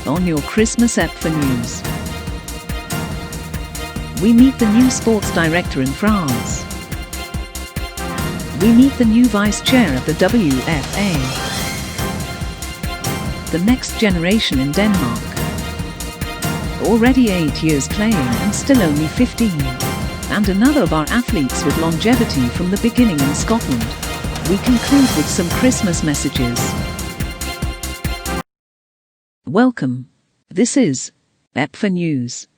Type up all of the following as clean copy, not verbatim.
On your Christmas EPFA news, we meet the new sports director in France. We meet the new vice chair of the WFA. The next generation in Denmark. Already 8 years playing and still only 15. And another of our athletes with longevity from the beginning in Scotland. We conclude with some Christmas messages. Welcome. This is EPFA News.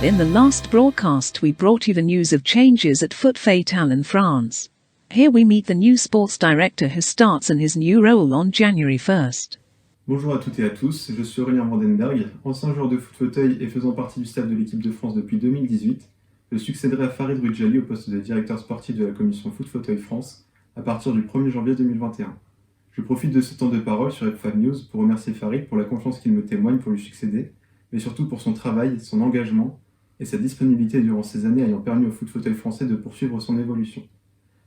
In the last broadcast we brought you the news of changes at Foot Fatal in France. Here we meet the new sports director who starts in his new role on January 1st. Bonjour à toutes et à tous, je suis Aurélien Vandenberg, ancien joueur de foot fauteuil et faisant partie du staff de l'équipe de France depuis 2018. Je succéderai à Farid Rouidjali au poste de directeur sportif de la commission foot fauteuil France à partir du 1er janvier 2021. Je profite de ce temps de parole sur EPFA News pour remercier Farid pour la confiance qu'il me témoigne pour lui succéder, mais surtout pour son travail, son engagement et sa disponibilité durant ces années ayant permis au foot fauteuil français de poursuivre son évolution.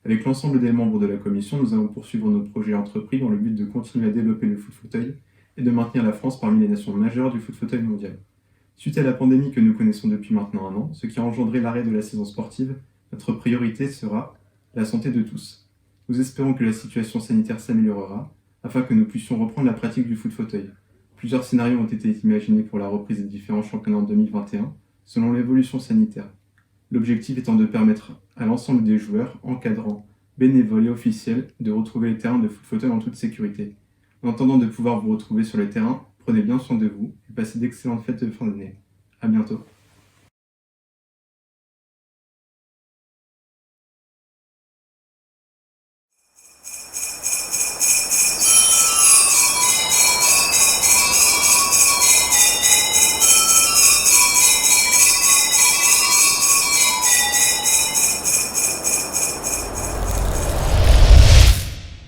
Avec l'ensemble des membres de la commission, nous allons poursuivre nos projets entrepris dans le but de continuer à développer le foot fauteuil et de maintenir la France parmi les nations majeures du foot fauteuil mondial. Suite à la pandémie que nous connaissons depuis maintenant 1 an, ce qui a engendré l'arrêt de la saison sportive, notre priorité sera la santé de tous. Nous espérons que la situation sanitaire s'améliorera afin que nous puissions reprendre la pratique du foot fauteuil. Plusieurs scénarios ont été imaginés pour la reprise des différents championnats en 2021, selon l'évolution sanitaire. L'objectif étant de permettre à l'ensemble des joueurs, encadrants, bénévoles et officiels de retrouver les terrains de foot fauteuil en toute sécurité. En attendant de pouvoir vous retrouver sur les terrains, prenez bien soin de vous et passez d'excellentes fêtes de fin d'année. À bientôt.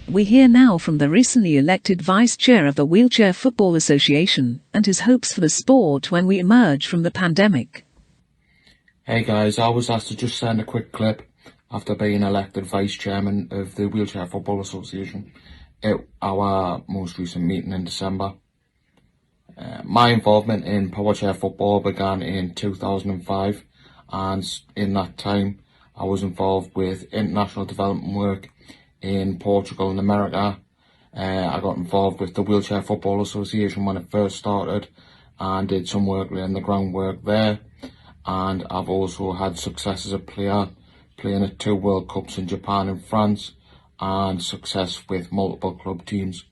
We hear now from the recently elected Vice Chair of the Wheelchair Football Association and his hopes for the sport when we emerge from the pandemic. Hey guys, I was asked to just send a quick clip after being elected Vice Chairman of the Wheelchair Football Association at our most recent meeting in December. My involvement in powerchair football began in 2005, and in that time I was involved with international development work in Portugal and America. I got involved with the Wheelchair Football Association when it first started and did some work laying the groundwork there. And I've also had success as a player, playing at 2 World Cups in Japan and France, and success with multiple club teams.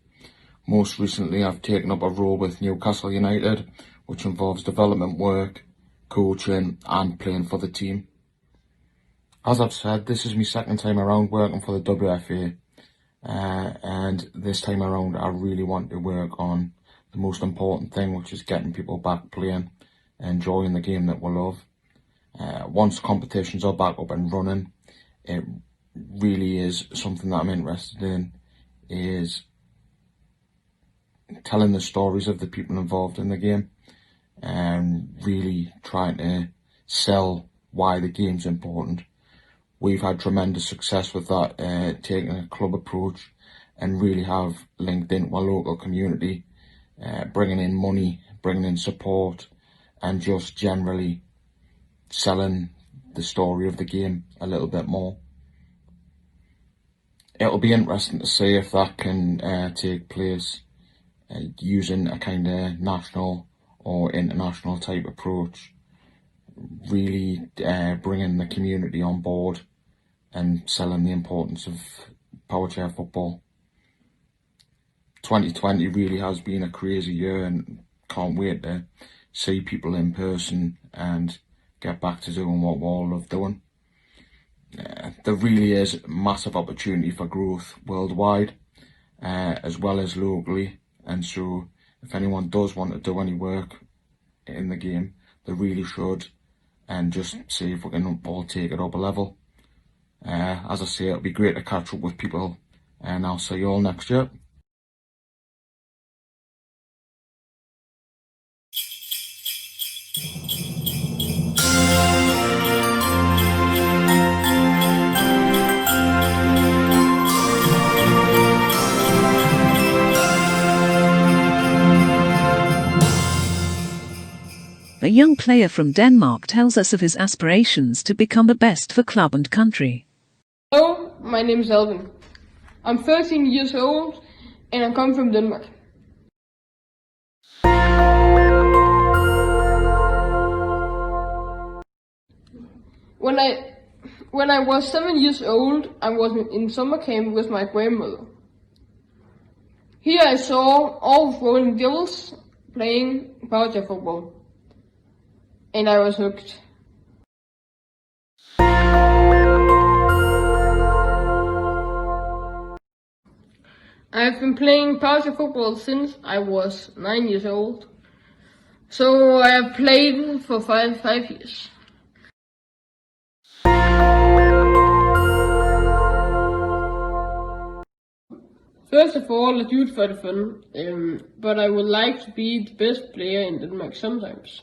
Most recently I've taken up a role with Newcastle United, which involves development work, coaching and playing for the team. As I've said, this is my second time around working for the WFA, and this time around I really want to work on the most important thing, which is getting people back playing, enjoying the game that we love. Once competitions are back up and running, it really is something that I'm interested in, is telling the stories of the people involved in the game and really trying to sell why the game's important. We've had tremendous success with that, taking a club approach and really have linked into our local community, bringing in money, bringing in support and just generally selling the story of the game a little bit more. It'll be interesting to see if that can take place using a kind of national or international type approach, really bringing the community on board and selling the importance of powerchair football. 2020 really has been a crazy year, and can't wait to see people in person and get back to doing what we all love doing. There really is massive opportunity for growth worldwide, as well as locally, and so if anyone does want to do any work in the game, they really should, and just see if we can all take it up a level. As I say, it'll be great to catch up with people, and I'll see you all next year. A young player from Denmark tells us of his aspirations to become the best for club and country. Hello, my name is Alvin. I'm 13 years old and I come from Denmark. When I was 7 years old, I was in summer camp with my grandmother. Here I saw all the Rolling Devils playing powder football, and I was hooked. I've been playing powder football since I was 9 years old, so I have played for five years. First of all, I do it for the fun, but I would like to be the best player in Denmark sometimes.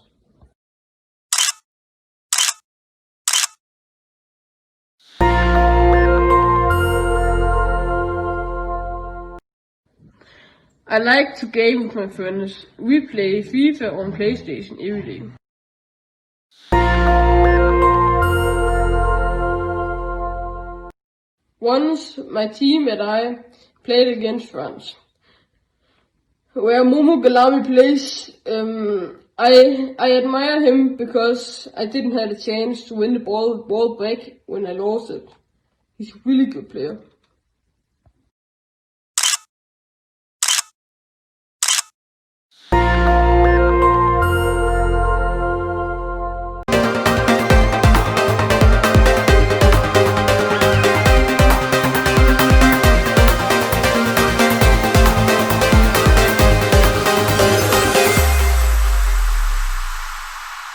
I like to game with my friends. We play FIFA on PlayStation every day. Once, my team and I played against France, where Momo Galami plays. I admire him because I didn't have a chance to win the ball back when I lost it. He's a really good player.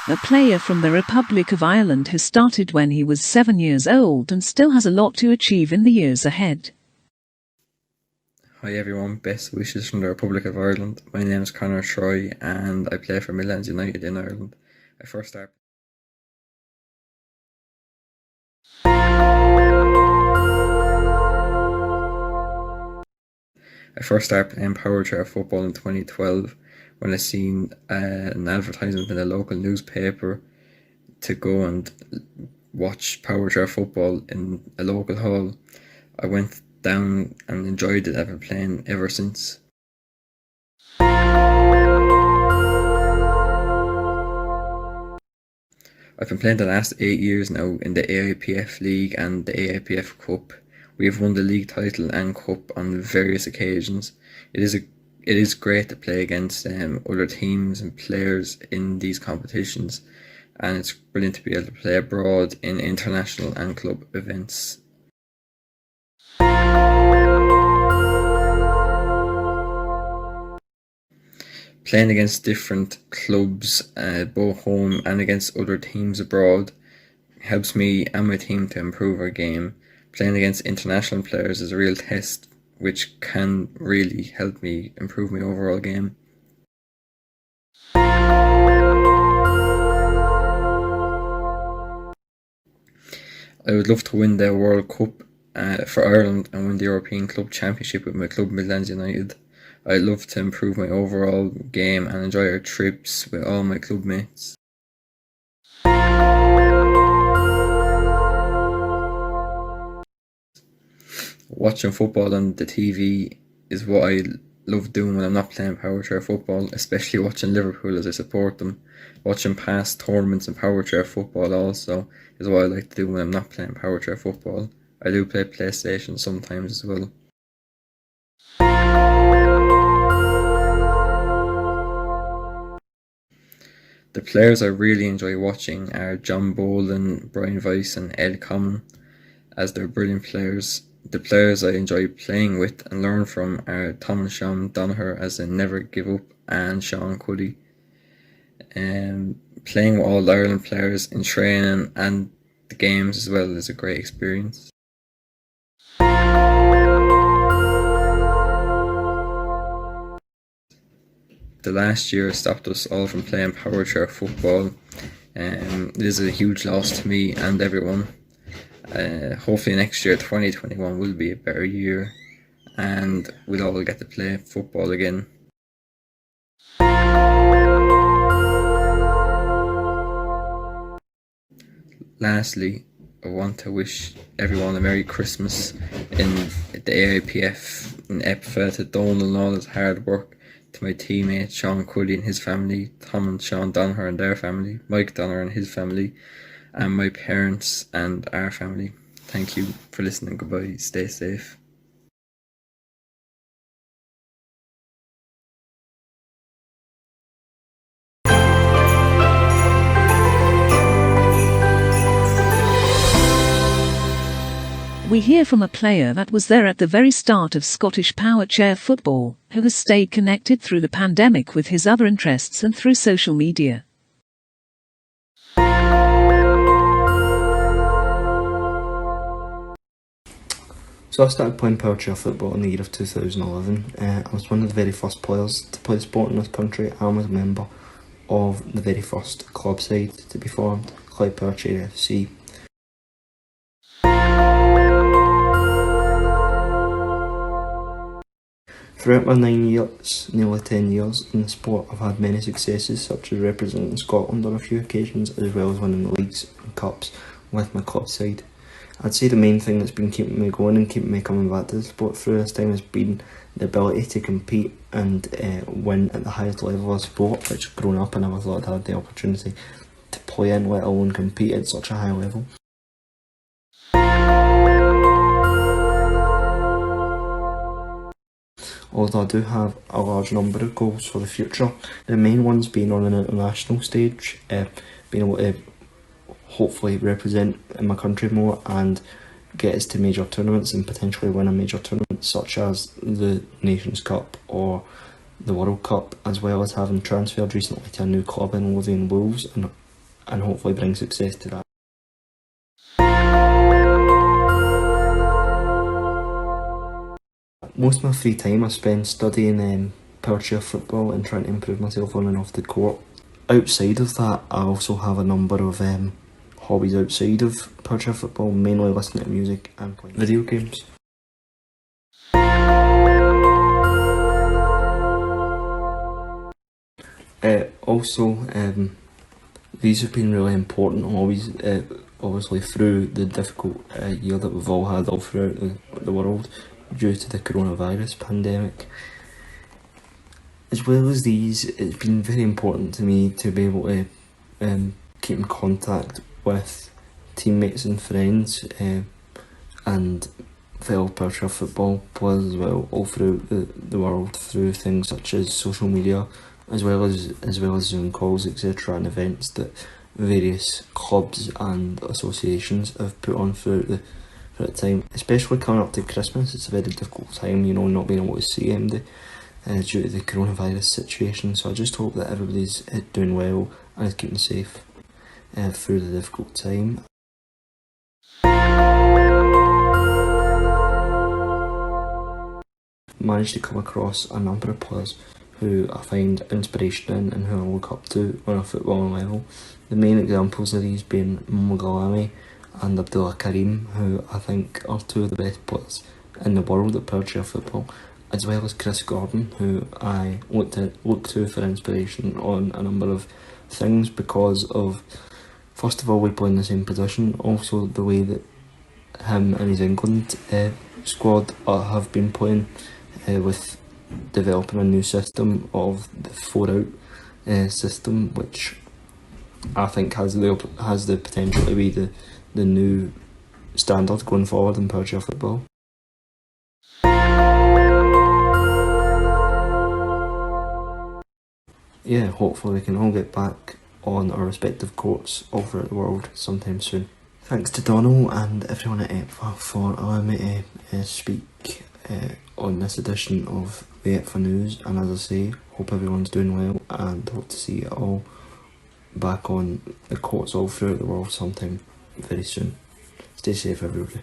A player from the Republic of Ireland who started when he was 7 years old and still has a lot to achieve in the years ahead. Hi everyone, best wishes from the Republic of Ireland. My name is Conor Troy and I play for Midlands United in Ireland. I first started playing power chair football in 2012 when I seen an advertisement in a local newspaper to go and watch power chair football in a local hall. I went down and enjoyed it. I've been playing ever since. I've been playing the last 8 years now in the EPFA League and the EPFA Cup. We have won the league title and cup on various occasions. It is great to play against other teams and players in these competitions, and it's brilliant to be able to play abroad in international and club events. Playing against different clubs, both home and against other teams abroad, helps me and my team to improve our game. Playing against international players is a real test which can really help me improve my overall game. I would love to win the World Cup for Ireland and win the European Club Championship with my club Midlands United. I'd love to improve my overall game and enjoy our trips with all my club mates. Watching football on the TV is what I love doing when I'm not playing power chair football, especially watching Liverpool as I support them. Watching past tournaments and power chair football also is what I like to do when I'm not playing power chair football. I do play PlayStation sometimes as well. The players I really enjoy watching are John Bolden, Brian Weiss and Ed Common, as they're brilliant players. The players I enjoy playing with and learn from are Tom and Sean Donaher as in Never Give Up and Sean Cuddy. Playing with all the Ireland players in training and the games as well is a great experience. the last year stopped us all from playing power chair football. It is a huge loss to me and everyone. Hopefully next year, 2021, will be a better year and we'll all get to play football again. Lastly, I want to wish everyone a Merry Christmas in the AIPF and EPFA, to Donald and all his hard work, to my teammate Sean Cully and his family, Tom and Sean Donner and their family, Mike Donner and his family, and my parents and our family. Thank you for listening. Goodbye. Stay safe. We hear from a player that was there at the very start of Scottish power chair football, who has stayed connected through the pandemic with his other interests and through social media. So I started playing power chair football in the year of 2011. I was one of the very first players to play the sport in this country. I was a member of the very first club side to be formed, Clyde Power Chair FC. Throughout my 9 years, nearly 10 years in the sport, I've had many successes, such as representing Scotland on a few occasions, as well as winning the leagues and cups with my club side. I'd say the main thing that's been keeping me going and keeping me coming back to the sport through this time has been the ability to compete and win at the highest level of sport, which growing up I never thought I'd had the opportunity to play in, let alone compete at such a high level. Although I do have a large number of goals for the future, the main ones being on an international stage, being able to hopefully represent in my country more and get us to major tournaments and potentially win a major tournament such as the Nations Cup or the World Cup, as well as having transferred recently to a new club in Lothian Wolves and hopefully bring success to that. Most of my free time I spend studying power chair football and trying to improve myself on and off the court. Outside of that, I also have a number of hobbies outside of power chair football, mainly listening to music and playing video games. These have been really important hobbies, obviously through the difficult year that we've all had all throughout the world due to the coronavirus pandemic. As well as these, it's been very important to me to be able to keep in contact with teammates and friends and fellow power chair football players as well, all through the world, through things such as social media, as well as Zoom calls, etc., and events that various clubs and associations have put on throughout the time. Especially coming up to Christmas, it's a very difficult time, not being able to see MD due to the coronavirus situation. So I just hope that everybody's doing well and is keeping safe through the difficult time. Managed to come across a number of players who I find inspiration in and who I look up to on a footballing level. The main examples of these being Momo Galami and Abdullah Karim, who I think are two of the best players in the world at power chair football, as well as Chris Gordon, who I look to for inspiration on a number of things because of, first of all, we play in the same position, also the way that him and his England squad have been playing with developing a new system of the 4-out system, which I think has the potential to be the new standard going forward in power chair football. Yeah, hopefully we can all get back on our respective courts all throughout the world sometime soon. Thanks to Donald and everyone at EPFA for allowing me to speak on this edition of the EPFA News, and as I say, hope everyone's doing well and hope to see you all back on the courts all throughout the world sometime very soon. Stay safe, everybody.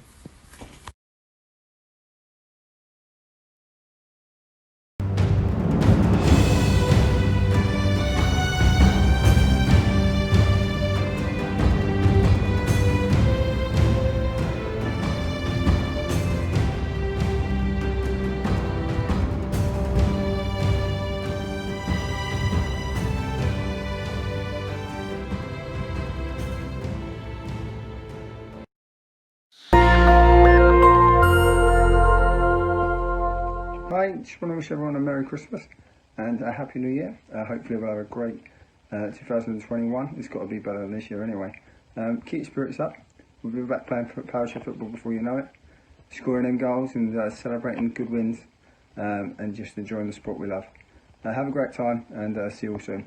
just want to wish everyone a Merry Christmas and a Happy New Year. Hopefully we'll have a great 2021. It's got to be better than this year anyway. Keep your spirits up. We'll be back playing PowerShare football before you know it. Scoring them goals and celebrating good wins and just enjoying the sport we love. Have a great time and see you all soon.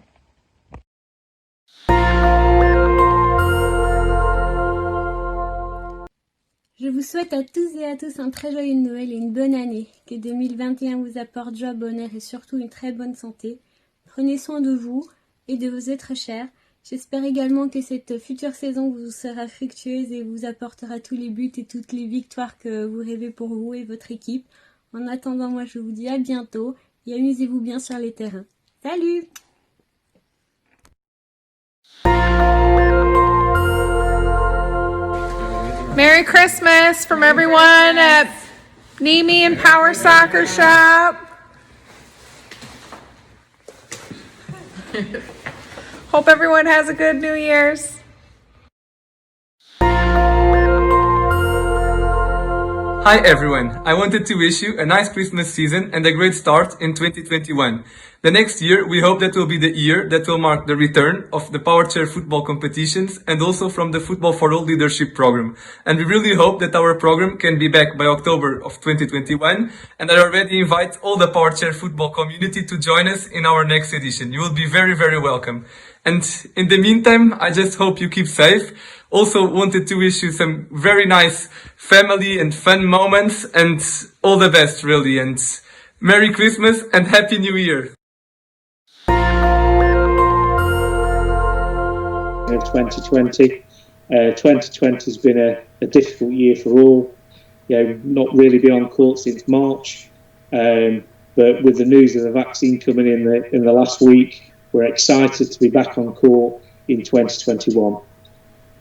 Je vous souhaite à tous et à tous un très joyeux Noël et une bonne année. Que 2021 vous apporte joie, bonheur et surtout une très bonne santé. Prenez soin de vous et de vos êtres chers. J'espère également que cette future saison vous sera fructueuse et vous apportera tous les buts et toutes les victoires que vous rêvez pour vous et votre équipe. En attendant, moi je vous dis à bientôt et amusez-vous bien sur les terrains. Salut! Merry Christmas from everyone at Nemi and Power Soccer Shop. Hope everyone has a good New Year's. Hi everyone, I wanted to wish you a nice Christmas season and a great start in 2021. The next year, we hope that will be the year that will mark the return of the Power Chair football competitions and also from the Football for All leadership program. And we really hope that our program can be back by October of 2021, and I already invite all the Power Chair football community to join us in our next edition. You will be very, very welcome. And in the meantime, I just hope you keep safe. Also wanted to wish you some very nice family and fun moments and all the best really, and Merry Christmas and Happy New Year. Of 2020. 2020 has been a difficult year for all. Not really been on court since March, but with the news of the vaccine coming in the last week, we're excited to be back on court in 2021.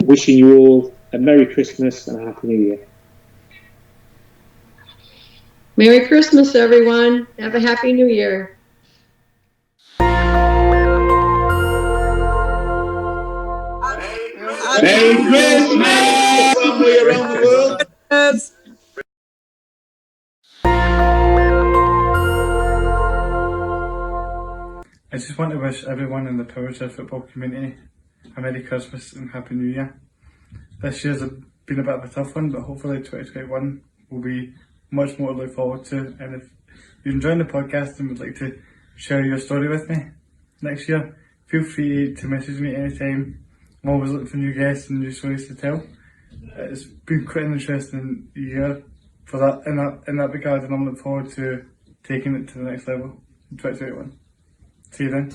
Wishing you all a Merry Christmas and a Happy New Year. Merry Christmas, everyone. Have a Happy New Year. Merry Christmas! Somewhere around the world. I just want to wish everyone in the PowerShare football community a Merry Christmas and Happy New Year. This year's been a bit of a tough one, but hopefully 2021 will be much more to look forward to. And if you're enjoying the podcast and would like to share your story with me next year, feel free to message me anytime. I'm always looking for new guests and new stories to tell. It's been quite an interesting year for that in that regard, and I'm looking forward to taking it to the next level in 2021. See you then.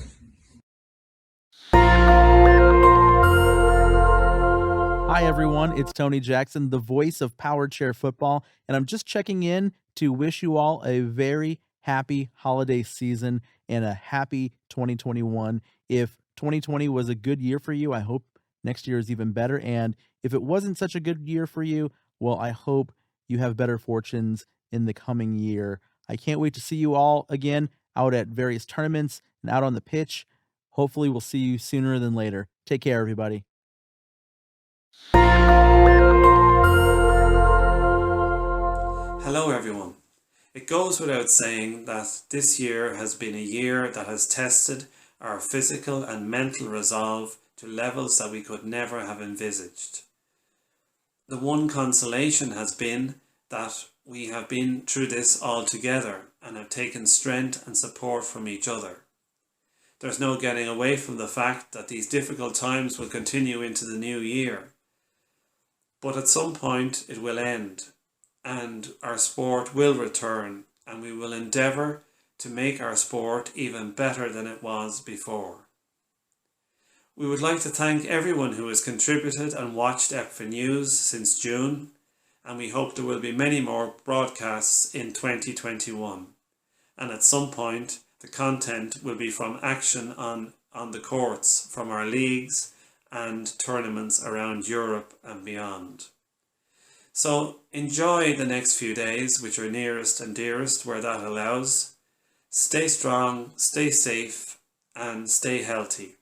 Hi everyone, it's Tony Jackson, the voice of Power Chair Football, and I'm just checking in to wish you all a very happy holiday season and a happy 2021. If 2020 was a good year for you, I hope next year is even better, and if it wasn't such a good year for you, well, I hope you have better fortunes in the coming year. I can't wait to see you all again out at various tournaments and out on the pitch. Hopefully we'll see you sooner than later. Take care, everybody. Hello everyone. It goes without saying that this year has been a year that has tested our physical and mental resolve to levels that we could never have envisaged. The one consolation has been that we have been through this all together and have taken strength and support from each other. There's no getting away from the fact that these difficult times will continue into the new year. But at some point it will end and our sport will return, and we will endeavour to make our sport even better than it was before. We would like to thank everyone who has contributed and watched EPFA News since June, and we hope there will be many more broadcasts in 2021. And at some point the content will be from action on the courts from our leagues and tournaments around Europe and beyond. So enjoy the next few days, which are nearest and dearest where that allows. Stay strong, stay safe and stay healthy.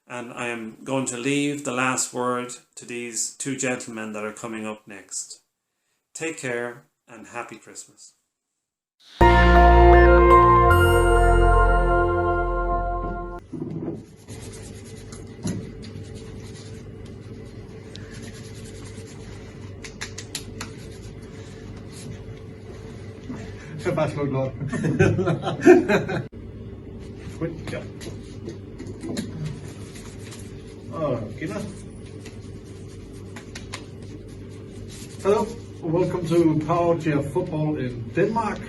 And I am going to leave the last word to these two gentlemen that are coming up next. Take care and happy Christmas. Så bare slå lort. Hello, welcome to Power Chair Football in Denmark.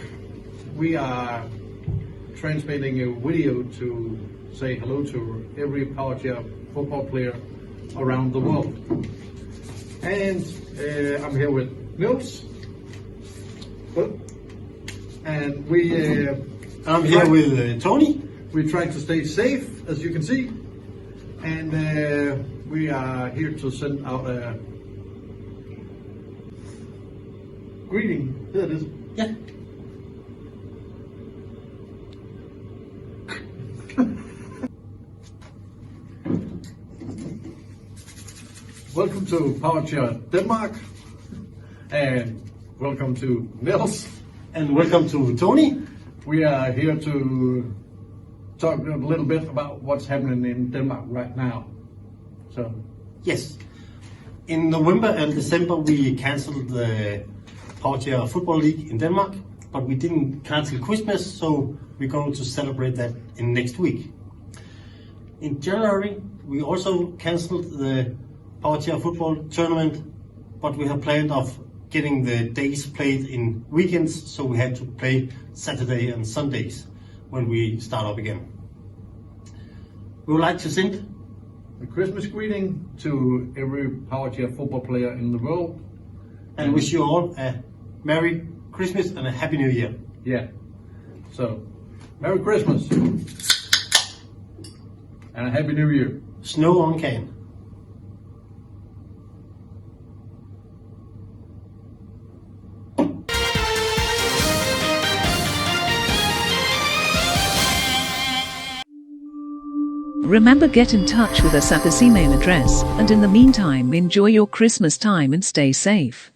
We are transmitting a video to say hello to every Power Chair football player around the world. And I'm here with Nils. And I'm here with Tony. We try to stay safe, as you can see. And we are here to send out a greeting. Here it is. Yeah. Welcome to Power Chair Denmark. And welcome to Niels. And welcome to Tony. We are here to talk a little bit about what's happening in Denmark right now. So, yes. In November and December we cancelled the Power Chair Football League in Denmark, but we didn't cancel Christmas, so we're going to celebrate that in next week. In January we also cancelled the Power Chair Football tournament, but we have planned of getting the days played in weekends, so we had to play Saturday and Sundays when we start up again. We would like to send a Christmas greeting to every Power Chair football player in the world. And wish you all a Merry Christmas and a Happy New Year. Yeah. So, Merry Christmas. And a Happy New Year. Snow on can. Remember, get in touch with us at this email address, and in the meantime, enjoy your Christmas time and stay safe.